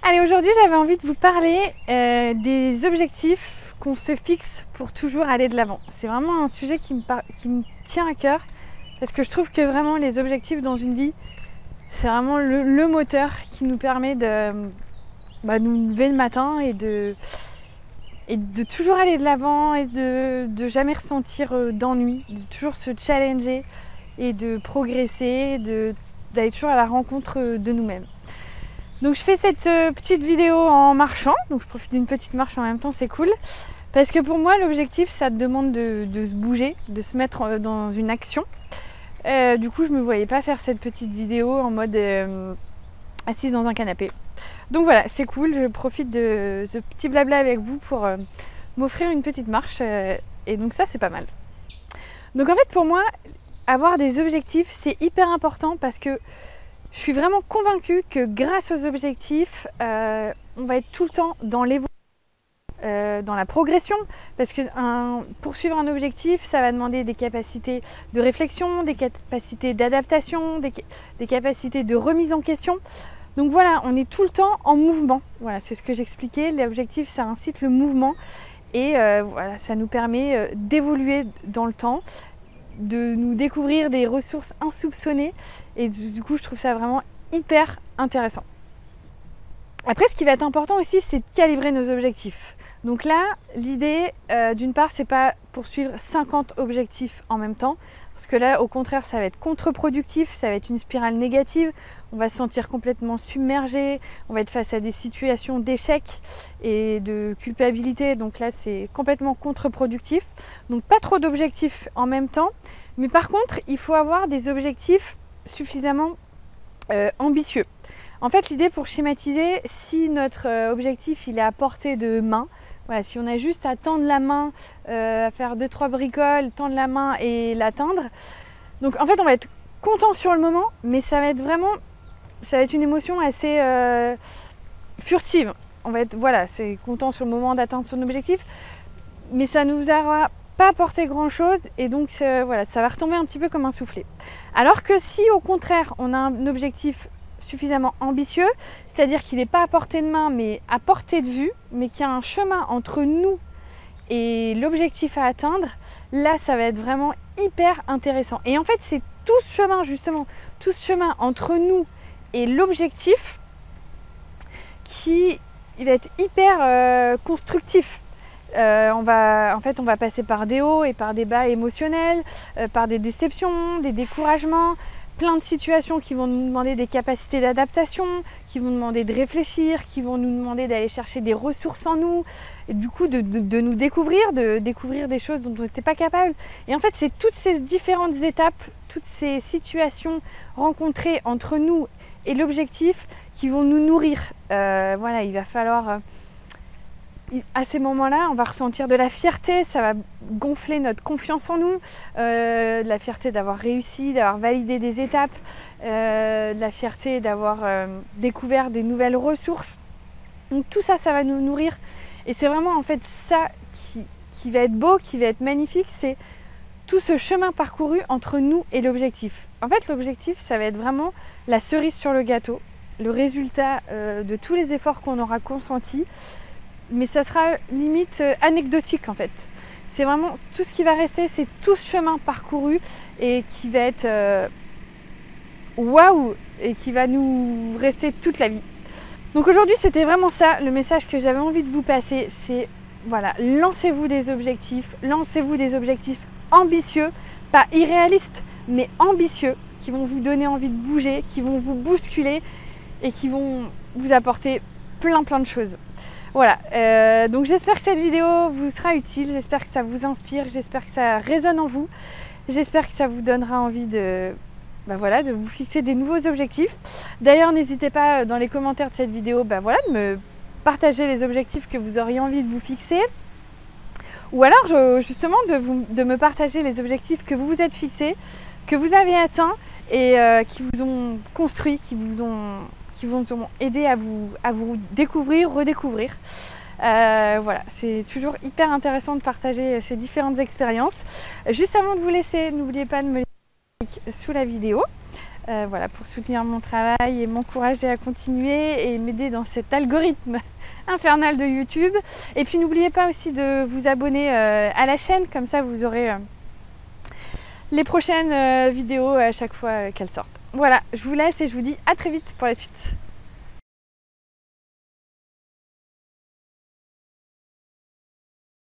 Allez, aujourd'hui j'avais envie de vous parler des objectifs qu'on se fixe pour toujours aller de l'avant. C'est vraiment un sujet qui me tient à cœur parce que je trouve que vraiment les objectifs dans une vie, c'est vraiment le moteur qui nous permet de nous lever le matin et de toujours aller de l'avant et de jamais ressentir d'ennui, de toujours se challenger et de progresser, d'aller toujours à la rencontre de nous-mêmes. Donc je fais cette petite vidéo en marchant, donc je profite d'une petite marche en même temps, c'est cool. Parce que pour moi l'objectif ça demande de se bouger, de se mettre dans une action. Du coup je me voyais pas faire cette petite vidéo en mode assise dans un canapé. Donc voilà, c'est cool, je profite de ce petit blabla avec vous pour m'offrir une petite marche et donc ça c'est pas mal. Donc en fait pour moi, avoir des objectifs c'est hyper important parce que je suis vraiment convaincue que grâce aux objectifs, on va être tout le temps dans l'évolution, dans la progression, parce que poursuivre un objectif, ça va demander des capacités de réflexion, des capacités d'adaptation, des capacités de remise en question. Donc voilà, on est tout le temps en mouvement. Voilà, c'est ce que j'expliquais. L'objectif, ça incite le mouvement et voilà, ça nous permet d'évoluer dans le temps, de nous découvrir des ressources insoupçonnées et du coup je trouve ça vraiment hyper intéressant. Après ce qui va être important aussi c'est de calibrer nos objectifs. Donc là l'idée d'une part c'est pas poursuivre 50 objectifs en même temps parce que là au contraire ça va être contre-productif, ça va être une spirale négative, on va se sentir complètement submergé, on va être face à des situations d'échec et de culpabilité, donc là c'est complètement contre-productif. Donc pas trop d'objectifs en même temps, mais par contre il faut avoir des objectifs suffisamment ambitieux. En fait l'idée pour schématiser, si notre objectif il est à portée de main, voilà, si on a juste à tendre la main, à faire 2-3 bricoles, tendre la main et l'atteindre, donc en fait on va être content sur le moment, mais ça va être une émotion assez furtive. On va être, voilà, c'est content sur le moment d'atteindre son objectif, mais ça nous aura pas apporté grand chose et donc voilà, ça va retomber un petit peu comme un soufflet. Alors que si au contraire on a un objectif suffisamment ambitieux, c'est-à-dire qu'il n'est pas à portée de main mais à portée de vue, mais qu'il y a un chemin entre nous et l'objectif à atteindre, là ça va être vraiment hyper intéressant. Et en fait c'est tout ce chemin justement, tout ce chemin entre nous et l'objectif qui va être hyper constructif. On va passer par des hauts et par des bas émotionnels, par des déceptions, des découragements, plein de situations qui vont nous demander des capacités d'adaptation, qui vont nous demander de réfléchir, qui vont nous demander d'aller chercher des ressources en nous, et du coup de nous découvrir, de découvrir des choses dont on n'était pas capable. Et en fait c'est toutes ces différentes étapes, toutes ces situations rencontrées entre nous et l'objectif qui vont nous nourrir. Voilà, il va falloir... à ces moments-là, on va ressentir de la fierté, ça va gonfler notre confiance en nous, de la fierté d'avoir réussi, d'avoir validé des étapes, de la fierté d'avoir découvert des nouvelles ressources. Donc tout ça, ça va nous nourrir. Et c'est vraiment en fait ça qui va être beau, qui va être magnifique, c'est tout ce chemin parcouru entre nous et l'objectif. En fait, l'objectif, ça va être vraiment la cerise sur le gâteau, le résultat de tous les efforts qu'on aura consentis. Mais ça sera limite anecdotique en fait. C'est vraiment tout ce qui va rester, c'est tout ce chemin parcouru et qui va être waouh et qui va nous rester toute la vie. Donc aujourd'hui c'était vraiment ça, le message que j'avais envie de vous passer, c'est voilà, lancez-vous des objectifs ambitieux, pas irréalistes, mais ambitieux, qui vont vous donner envie de bouger, qui vont vous bousculer et qui vont vous apporter plein de choses. Voilà, donc j'espère que cette vidéo vous sera utile, j'espère que ça vous inspire, j'espère que ça résonne en vous, j'espère que ça vous donnera envie de vous fixer des nouveaux objectifs. D'ailleurs, n'hésitez pas dans les commentaires de cette vidéo de me partager les objectifs que vous auriez envie de vous fixer. Ou alors justement de me partager les objectifs que vous vous êtes fixés, que vous avez atteints et qui vous ont construit, qui vous ont aider à vous découvrir, redécouvrir. Voilà, c'est toujours hyper intéressant de partager ces différentes expériences. Juste avant de vous laisser, n'oubliez pas de me laisser un like sous la vidéo. voilà, pour soutenir mon travail et m'encourager à continuer et m'aider dans cet algorithme infernal de YouTube. Et puis n'oubliez pas aussi de vous abonner à la chaîne, comme ça vous aurez les prochaines vidéos à chaque fois qu'elles sortent. Voilà, je vous laisse et je vous dis à très vite pour la suite.